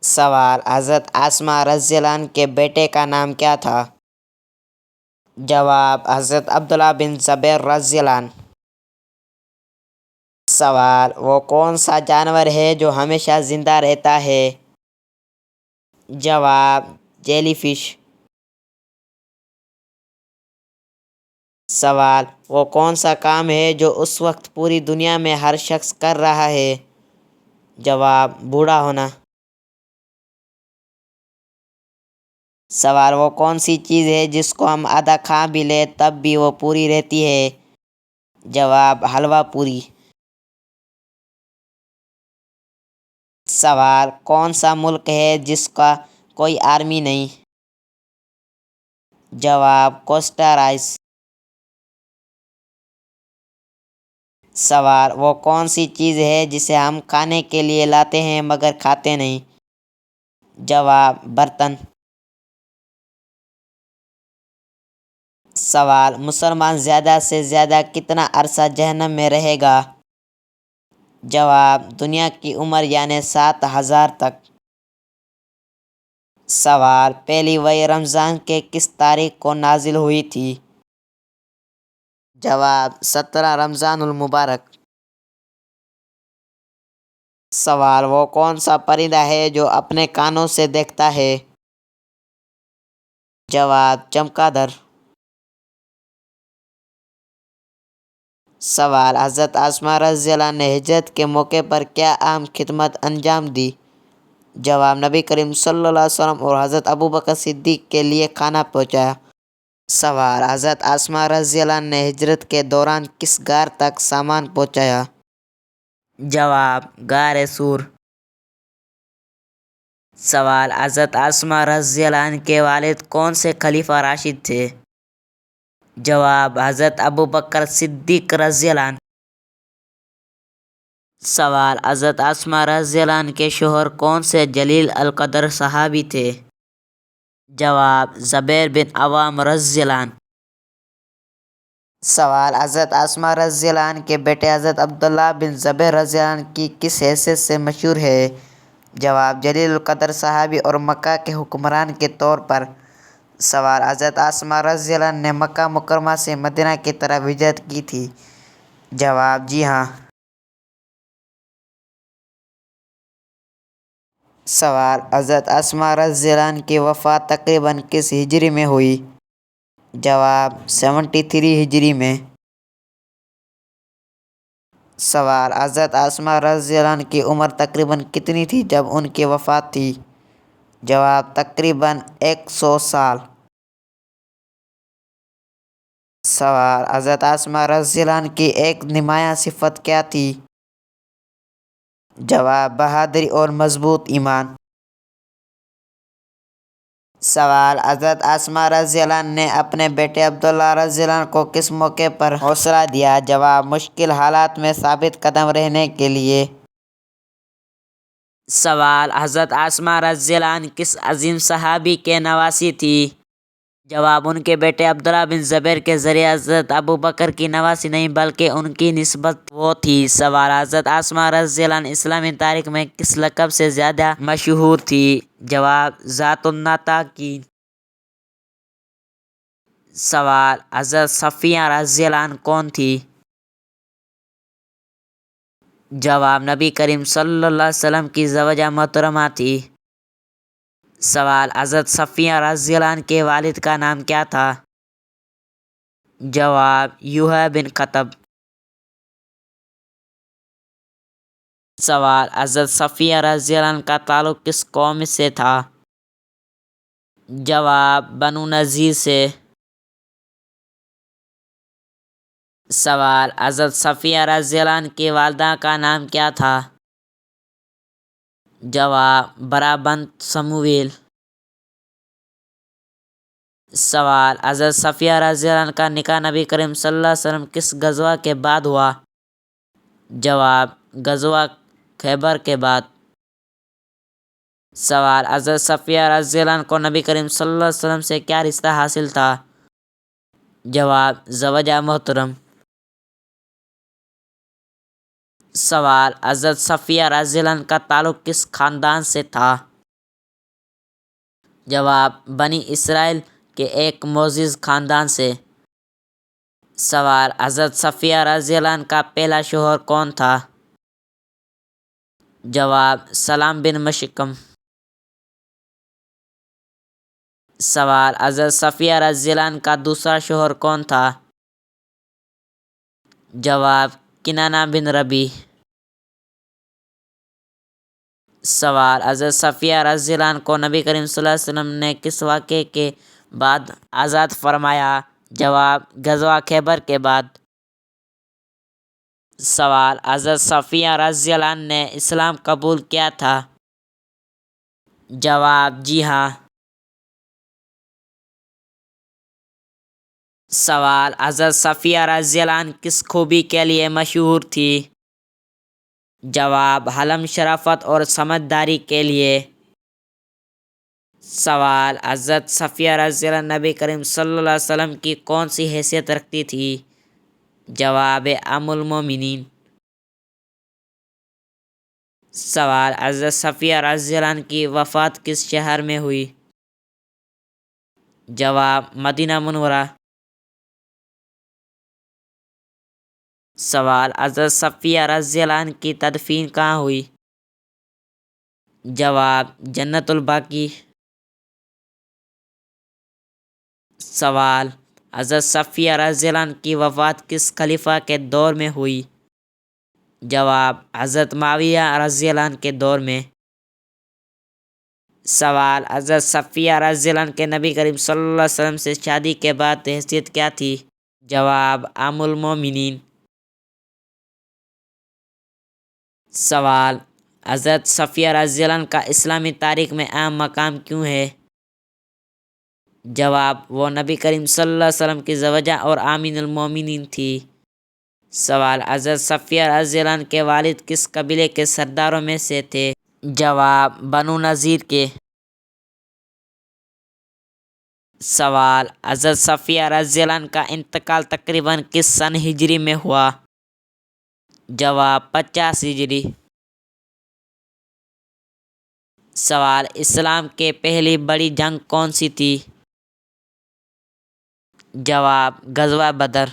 سوال: حضرت اسماء رضی اللہ عنہ کے بیٹے کا نام کیا تھا؟ جواب: حضرت عبداللہ بن زبیر رضی اللہ عنہ۔ سوال: وہ کون سا جانور ہے جو ہمیشہ زندہ رہتا ہے؟ جواب: جیلی فش۔ سوال: وہ کون سا کام ہے جو اس وقت پوری دنیا میں ہر شخص کر رہا ہے؟ جواب: بوڑھا ہونا۔ سوال: وہ کون سی چیز ہے جس کو ہم آدھا کھا بھی لیں تب بھی وہ پوری رہتی ہے؟ جواب: حلوہ پوری۔ سوال: کون سا ملک ہے جس کا کوئی آرمی نہیں؟ جواب: کوسٹا رائس۔ سوال: وہ کون سی چیز ہے جسے ہم کھانے کے لیے لاتے ہیں مگر کھاتے نہیں؟ جواب: برتن۔ سوال: مسلمان زیادہ سے زیادہ کتنا عرصہ جہنم میں رہے گا؟ جواب: دنیا کی عمر یعنی 7000 تک۔ سوال: پہلی وحی رمضان کے کس تاریخ کو نازل ہوئی تھی؟ جواب: 17 رمضان المبارک۔ سوال: وہ کون سا پرندہ ہے جو اپنے کانوں سے دیکھتا ہے؟ جواب: چمگادڑ۔ سوال: حضرت اسماء رضی اللہ عنہ نے ہجرت کے موقع پر کیا اہم خدمت انجام دی؟ جواب: نبی کریم صلی اللہ علیہ وسلم اور حضرت ابوبکر صدیق کے لیے کھانا پہنچایا۔ سوال: حضرت اسماء رضی اللہ عنہ نے ہجرت کے دوران کس غار تک سامان پہنچایا؟ جواب: غار ثور۔ سوال: حضرت اسماء رضی اللہ عنہ کے والد کون سے خلیفہ راشد تھے؟ جواب: حضرت ابوبکر صدیق رضی اللہ عنہ۔ سوال: حضرت اسماء رضی اللہ عنہ کے شوہر کون سے جلیل القدر صحابی تھے؟ جواب: زبیر بن عوام رضی اللہ عنہ۔ سوال: حضرت اسماء رضی اللہ عنہ کے بیٹے حضرت عبداللہ بن زبیر رضی اللہ عنہ کی کس حیثیت سے مشہور ہے؟ جواب: جلیل القدر صحابی اور مکہ کے حکمران کے طور پر۔ سوال: حضرت اسماء رضی اللہ عنہ نے مکہ مکرمہ سے مدینہ کی طرف ہجرت کی تھی؟ جواب: جی ہاں۔ سوال: حضرت اسماء رضی اللہ عنہ کی وفات تقریباً کس ہجری میں ہوئی؟ جواب: 73 ہجری میں۔ سوال: حضرت اسماء رضی اللہ عنہ کی عمر تقریباً کتنی تھی جب ان کی وفات تھی؟ جواب: تقریباً 100 سال۔ سوال: حضرت اسماء رضی اللہ عنہ کی ایک نمایاں صفت کیا تھی؟ جواب: بہادری اور مضبوط ایمان۔ سوال: حضرت اسماء رضی اللہ عنہ نے اپنے بیٹے عبداللہ رضی اللہ عنہ کو کس موقع پر حوصلہ دیا؟ جواب: مشکل حالات میں ثابت قدم رہنے کے لیے۔ سوال: حضرت اسماء رضی اللہ عنہ کس عظیم صحابی کے نواسی تھی؟ جواب: ان کے بیٹے عبداللہ بن زبیر کے ذریعے حضرت ابوبکر کی نواسی نہیں بلکہ ان کی نسبت وہ تھی۔ سوال: حضرت اسماء رضی اللہ عنہ اسلامی تاریخ میں کس لقب سے زیادہ مشہور تھی؟ جواب: ذات النطاقین۔ سوال: حضرت صفیہ رضی اللہ عنہ کون تھی؟ جواب: نبی کریم صلی اللہ علیہ وسلم کی زوجہ محترمہ تھی۔ سوال: حضرت صفیہ رضی اللہ عنہ کے والد کا نام کیا تھا؟ جواب: یحییٰ بن اخطب۔ سوال: حضرت صفیہ رضی اللہ عنہ کا تعلق کس قوم سے تھا؟ جواب: بنو نذیر سے۔ سوال: حضرت صفیہ رضی اللہ عنہ کی والدہ کا نام کیا تھا؟ جواب: برا بنت سمویل۔ سوال: حضرت صفیہ رضی اللہ عنہ کا نکاح نبی کریم صلی اللہ علیہ وسلم کس غزوہ کے بعد ہوا؟ جواب: غزوہ خیبر کے بعد۔ سوال: حضرت صفیہ رضی اللہ عنہ کو نبی کریم صلی اللہ علیہ وسلم سے کیا رشتہ حاصل تھا؟ جواب: زوجہ محترم۔ سوال: حضرت صفیہ رضی اللہ عنہ کا تعلق کس خاندان سے تھا؟ جواب: بنی اسرائیل کے ایک معزز خاندان سے۔ سوال: حضرت صفیہ رضی اللہ عنہ کا پہلا شوہر کون تھا؟ جواب: سلام بن مشکم۔ سوال: حضرت صفیہ رضی اللہ عنہ کا دوسرا شوہر کون تھا؟ جواب: کنانہ بن ربیع۔ سوال: حضرت صفیہ رضی اللہ عنہ کو نبی کریم صلی اللہ علیہ وسلم نے کس واقعے کے بعد آزاد فرمایا؟ جواب: غزوہ خیبر کے بعد۔ سوال: حضرت صفیہ رضی اللہ عنہ نے اسلام قبول کیا تھا؟ جواب: جی ہاں۔ سوال: حضرت صفیہ رضی اللہ عنہ کس خوبی کے لیے مشہور تھی؟ جواب: حلم، شرافت اور سمجھداری کے لیے۔ سوال: حضرت صفیہ رضی اللہ عنہ نبی کریم صلی اللہ علیہ وسلم کی کون سی حیثیت رکھتی تھی؟ جواب: ام المومنین۔ سوال: حضرت صفیہ رضی اللہ عنہ کی وفات کس شہر میں ہوئی؟ جواب: مدینہ منورہ۔ سوال: حضرت صفیہ رضی اللہ عنہ کی تدفین کہاں ہوئی؟ جواب: جنت الباقی۔ سوال: حضرت صفیہ رضی اللہ عنہ کی وفات کس خلیفہ کے دور میں ہوئی؟ جواب: حضرت معاویہ رضی اللہ عنہ کے دور میں۔ سوال: حضرت صفیہ رضی اللہ عنہ کے نبی کریم صلی اللہ علیہ وسلم سے شادی کے بعد حیثیت کیا تھی؟ جواب: ام المومنین۔ سوال: حضرت صفیہ رضی اللہ عنہ کا اسلامی تاریخ میں اہم مقام کیوں ہے؟ جواب: وہ نبی کریم صلی اللہ علیہ وسلم کی زوجہ اور امین المومنین تھی۔ سوال: حضرت صفیہ رضی اللہ عنہ کے والد کس قبیلے کے سرداروں میں سے تھے؟ جواب: بنو نذیر کے۔ سوال: حضرت صفیہ رضی اللہ عنہ کا انتقال تقریباً کس سن ہجری میں ہوا؟ جواب: 50 ہجری۔ سوال: اسلام کے پہلی بڑی جنگ کون سی تھی؟ جواب: غزوہ بدر۔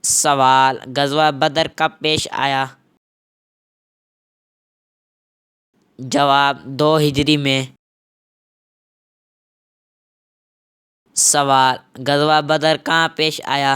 سوال: غزوہ بدر کب پیش آیا؟ جواب: 2 ہجری میں۔ سوال: غزوہ بدر کہاں پیش آیا؟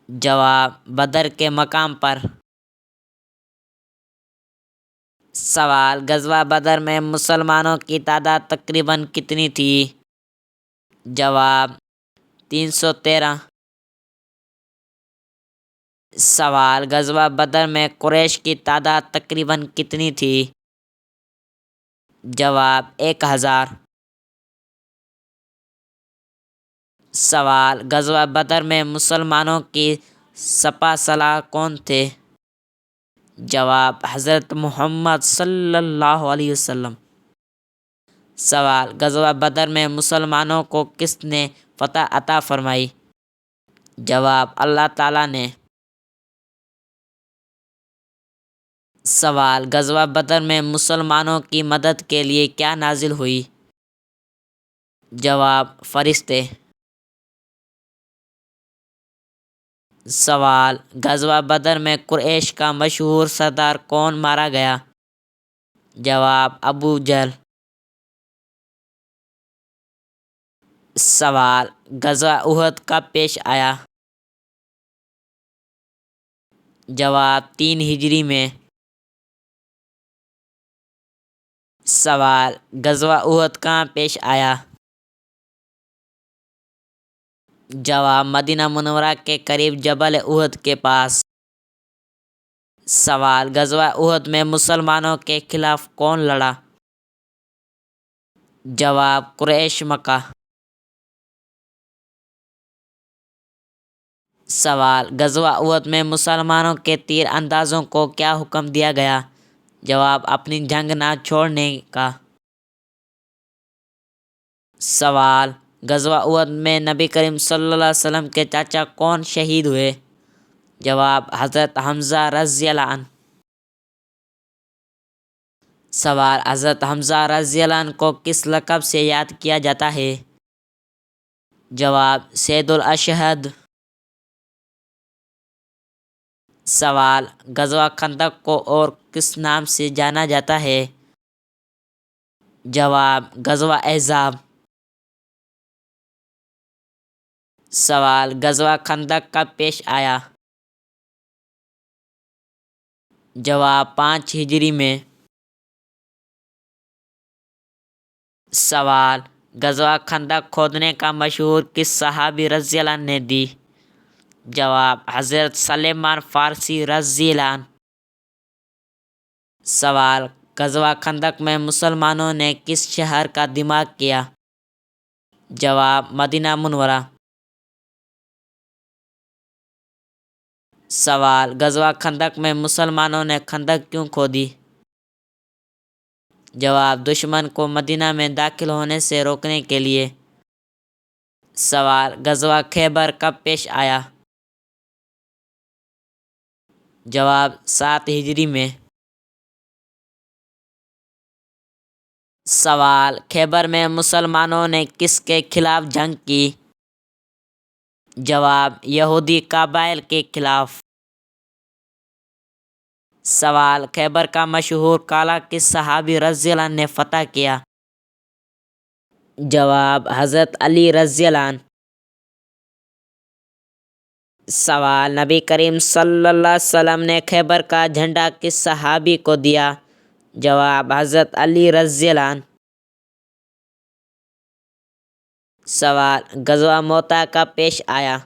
جواب: بدر کے مقام پر۔ سوال: غزوہ بدر میں مسلمانوں کی تعداد تقریباً کتنی تھی؟ جواب: 313۔ سوال: غزوہ بدر میں قریش کی تعداد تقریباً کتنی تھی؟ جواب: 1000۔ سوال: غزوہ بدر میں مسلمانوں کی سپہ سالار کون تھے؟ جواب: حضرت محمد صلی اللہ علیہ وسلم۔ سوال: غزوہ بدر میں مسلمانوں کو کس نے فتح عطا فرمائی؟ جواب: اللہ تعالیٰ نے۔ سوال: غزوہ بدر میں مسلمانوں کی مدد کے لیے کیا نازل ہوئی؟ جواب: فرشتے۔ سوال: غزوہ بدر میں قریش کا مشہور سردار کون مارا گیا؟ جواب: ابو جہل۔ سوال: غزوہ احد کب پیش آیا؟ جواب: 3 ہجری میں۔ سوال: غزوہ احد کہاں پیش آیا؟ جواب: مدینہ منورہ کے قریب جبل احد کے پاس۔ سوال: غزوہ احد میں مسلمانوں کے خلاف کون لڑا؟ جواب: قریش مکہ۔ سوال: غزوہ احد میں مسلمانوں کے تیر اندازوں کو کیا حکم دیا گیا؟ جواب: اپنی جنگ نہ چھوڑنے کا۔ سوال: غزوہ احد میں نبی کریم صلی اللہ علیہ وسلم کے چاچا کون شہید ہوئے؟ جواب: حضرت حمزہ رضی اللہ عنہ۔ سوال: حضرت حمزہ رضی اللہ عنہ کو کس لقب سے یاد کیا جاتا ہے؟ جواب: سید الاشہاد۔ سوال: غزوہ خندق کو اور کس نام سے جانا جاتا ہے؟ جواب: غزوہ احزاب۔ سوال: غزوہ خندق کب پیش آیا؟ جواب: 5 ہجری میں۔ سوال: غزوہ خندق کھودنے کا مشہور کس صحابی رضی اللہ عنہ نے دی؟ جواب: حضرت سلمان فارسی رضی اللہ عنہ۔ سوال: غزوہ خندق میں مسلمانوں نے کس شہر کا دفاع کیا؟ جواب: مدینہ منورہ۔ سوال: غزوہ خندق میں مسلمانوں نے خندق کیوں کھودی؟ جواب: دشمن کو مدینہ میں داخل ہونے سے روکنے کے لیے۔ سوال: غزوہ خیبر کب پیش آیا؟ جواب: 7 ہجری میں۔ سوال: خیبر میں مسلمانوں نے کس کے خلاف جنگ کی؟ جواب: یہودی قبائل کے خلاف۔ سوال: خیبر کا مشہور قلعہ کس صحابی رضی اللہ عنہ نے فتح کیا؟ جواب: حضرت علی رضی اللہ عنہ۔ سوال: نبی کریم صلی اللہ علیہ وسلم نے خیبر کا جھنڈا کس صحابی کو دیا؟ جواب: حضرت علی رضی اللہ عنہ۔ سوال: غزوہ موتا کب پیش آیا؟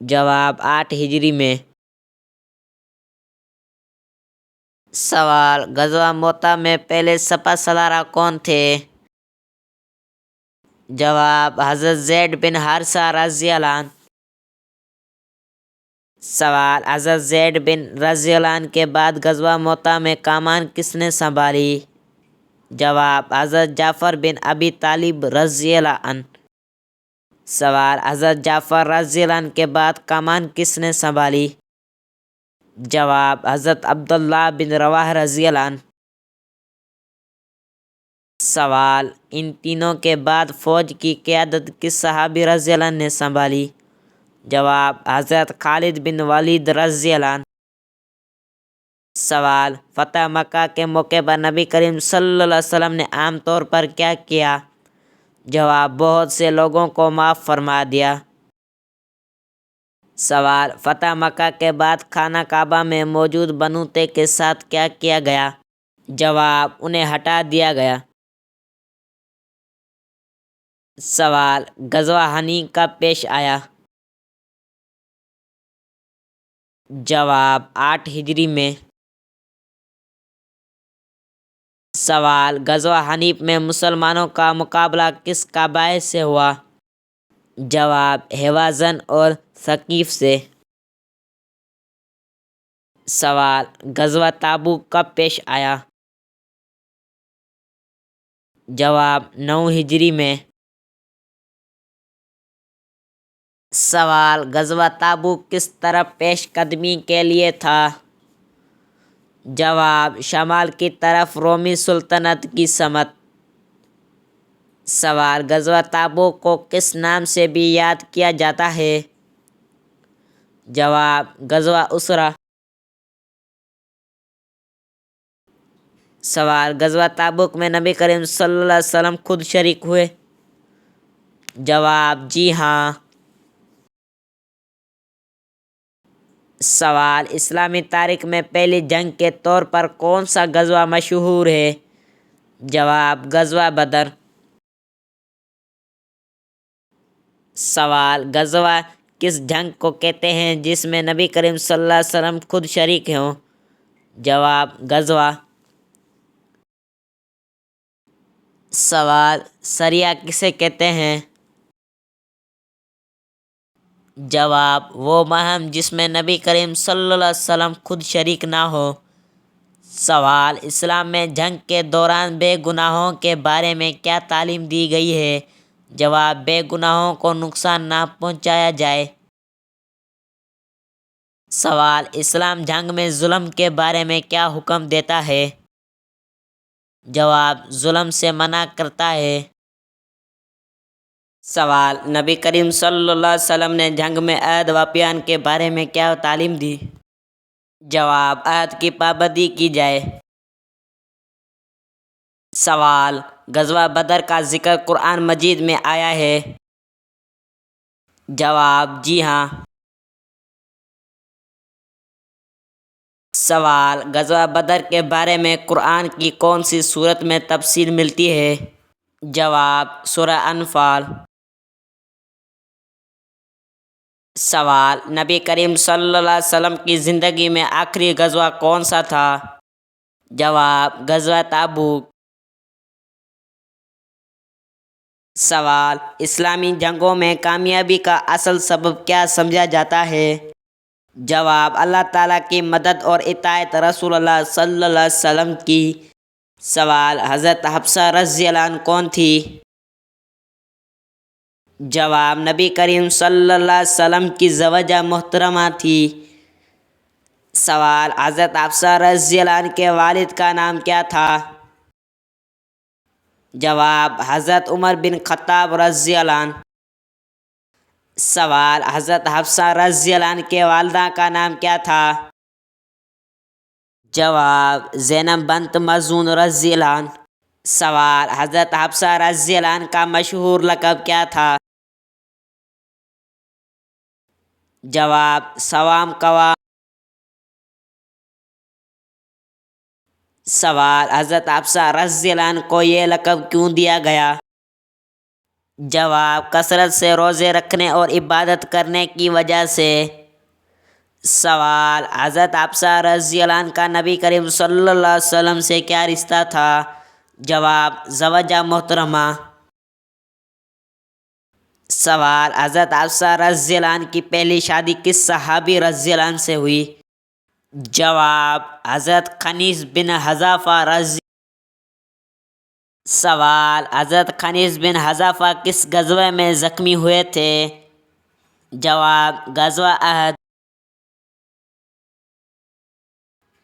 جواب: 8 ہجری میں۔ سوال: غزوہ موتا میں پہلے سپہ سالار کون تھے؟ جواب: حضرت زید بن حارثہ رضی اللہ عنہ۔ سوال: حضرت زید بن رضی اللہ عنہ کے بعد غزوہ موتا میں کمان کس نے سنبھالی؟ جواب: حضرت جعفر بن ابی طالب رضی اللہ عنہ۔ سوال: حضرت جعفر رضی اللہ عنہ کے بعد کمان کس نے سنبھالی؟ جواب: حضرت عبداللہ بن رواحہ رضی اللہ عنہ۔ سوال: ان تینوں کے بعد فوج کی قیادت کس صحابی رضی اللہ عنہ نے سنبھالی؟ جواب: حضرت خالد بن ولید رضی اللہ عنہ۔ سوال: فتح مکہ کے موقع پر نبی کریم صلی اللہ علیہ وسلم نے عام طور پر کیا کیا؟ جواب: بہت سے لوگوں کو معاف فرما دیا۔ سوال: فتح مکہ کے بعد خانہ کعبہ میں موجود بنوتے کے ساتھ کیا کیا گیا؟ جواب: انہیں ہٹا دیا گیا۔ سوال: غزوہ حنین کب پیش آیا؟ جواب: 8 ہجری میں۔ سوال: غزوہ حنین میں مسلمانوں کا مقابلہ کس قبائل سے ہوا؟ جواب: حوازن اور ثقیف سے۔ سوال: غزوہ تبوک کب پیش آیا؟ جواب: 9 ہجری میں۔ سوال: غزوہ تبوک کس طرف پیش قدمی کے لیے تھا؟ جواب: شمال کی طرف رومی سلطنت کی سمت۔ سوال: غزوہ تبوک کو کس نام سے بھی یاد کیا جاتا ہے؟ جواب: غزوہ اسرہ۔ سوال: غزوہ تبوک میں نبی کریم صلی اللہ علیہ وسلم خود شریک ہوئے؟ جواب: جی ہاں۔ سوال: اسلامی تاریخ میں پہلی جنگ کے طور پر کون سا غزوہ مشہور ہے؟ جواب: غزوہ بدر۔ سوال: غزوہ کس جنگ کو کہتے ہیں جس میں نبی کریم صلی اللہ علیہ وسلم خود شریک ہوں؟ جواب: غزوہ۔ سوال: سریہ کسے کہتے ہیں؟ جواب: وہ مہم جس میں نبی کریم صلی اللہ علیہ وسلم خود شریک نہ ہو۔ سوال: اسلام میں جنگ کے دوران بے گناہوں کے بارے میں کیا تعلیم دی گئی ہے؟ جواب: بے گناہوں کو نقصان نہ پہنچایا جائے۔ سوال: اسلام جنگ میں ظلم کے بارے میں کیا حکم دیتا ہے؟ جواب: ظلم سے منع کرتا ہے۔ سوال: نبی کریم صلی اللہ علیہ وسلم نے جنگ میں عہد و پیمان کے بارے میں کیا تعلیم دی؟ جواب: عہد کی پابندی کی جائے۔ سوال: غزوہ بدر کا ذکر قرآن مجید میں آیا ہے؟ جواب: جی ہاں۔ سوال: غزوہ بدر کے بارے میں قرآن کی کون سی سورت میں تفصیل ملتی ہے؟ جواب: سورہ انفال۔ سوال: نبی کریم صلی اللہ علیہ وسلم کی زندگی میں آخری غزوہ کون سا تھا؟ جواب: غزوہ تبوک۔ سوال: اسلامی جنگوں میں کامیابی کا اصل سبب کیا سمجھا جاتا ہے؟ جواب: اللہ تعالیٰ کی مدد اور اطاعت رسول اللہ صلی اللہ علیہ وسلم کی۔ سوال: حضرت حفصہ رضی اللہ عنہ کون تھی؟ جواب: نبی کریم صلی اللہ علیہ وسلم کی زوجہ محترمہ تھی۔ سوال: حضرت حفصہ رضی اللہ عنہ کے والد کا نام کیا تھا؟ جواب: حضرت عمر بن خطاب رضی اللہ عنہ۔ سوال: حضرت حفصہ رضی اللہ عنہ کے والدہ کا نام کیا تھا؟ جواب: زینب بنت مخزوم رضی اللہ عنہ۔ سوال: حضرت حفصہ رضی اللہ عنہ کا مشہور لقب کیا تھا؟ جواب: سوام قوام۔ سوال: حضرت حفصہ رضی اللہ عنہ کو یہ لقب کیوں دیا گیا؟ جواب: کثرت سے روزے رکھنے اور عبادت کرنے کی وجہ سے۔ سوال: حضرت حفصہ رضی اللہ عنہ کا نبی کریم صلی اللہ علیہ وسلم سے کیا رشتہ تھا؟ جواب: زوجہ محترمہ۔ سوال: حضرت حفصہ رضی اللہ عنہ کی پہلی شادی کس صحابی رضی اللہ عنہ سے ہوئی؟ جواب: حضرت خنیس بن حذافہ رضی۔ سوال: حضرت خنیس بن حذافہ کس غزوے میں زخمی ہوئے تھے؟ جواب: غزوہ احد۔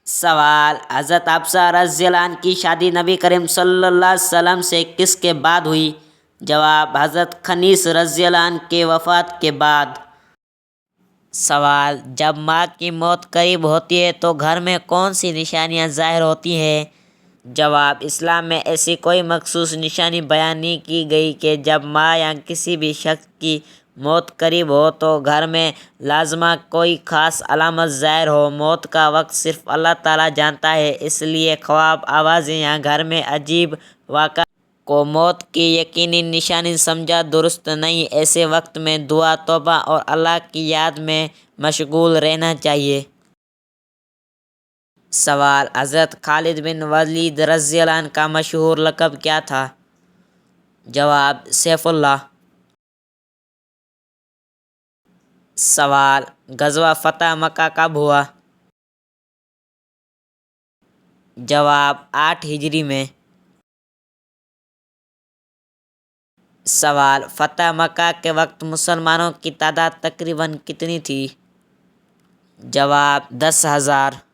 سوال: حضرت حفصہ رضی اللہ عنہ کی شادی نبی کریم صلی اللہ علیہ وسلم سے کس کے بعد ہوئی؟ جواب: حضرت خنیس رضی اللہ عنہ کے وفات کے بعد۔ سوال: جب ماں کی موت قریب ہوتی ہے تو گھر میں کون سی نشانیاں ظاہر ہوتی ہیں؟ جواب: اسلام میں ایسی کوئی مخصوص نشانی بیان نہیں کی گئی کہ جب ماں یا کسی بھی شخص کی موت قریب ہو تو گھر میں لازمہ کوئی خاص علامت ظاہر ہو۔ موت کا وقت صرف اللہ تعالیٰ جانتا ہے، اس لیے خواب، آوازیں یا گھر میں عجیب واقعات کو موت کی یقینی نشانی سمجھنا درست نہیں۔ ایسے وقت میں دعا، توبہ اور اللہ کی یاد میں مشغول رہنا چاہیے۔ سوال: حضرت خالد بن ولید رضی اللہ عنہ کا مشہور لقب کیا تھا؟ جواب: سیف اللہ۔ سوال: غزوہ فتح مکہ کب ہوا؟ جواب: 8 ہجری میں۔ سوال: فتح مکہ کے وقت مسلمانوں کی تعداد تقریباً کتنی تھی؟ جواب: 10,000۔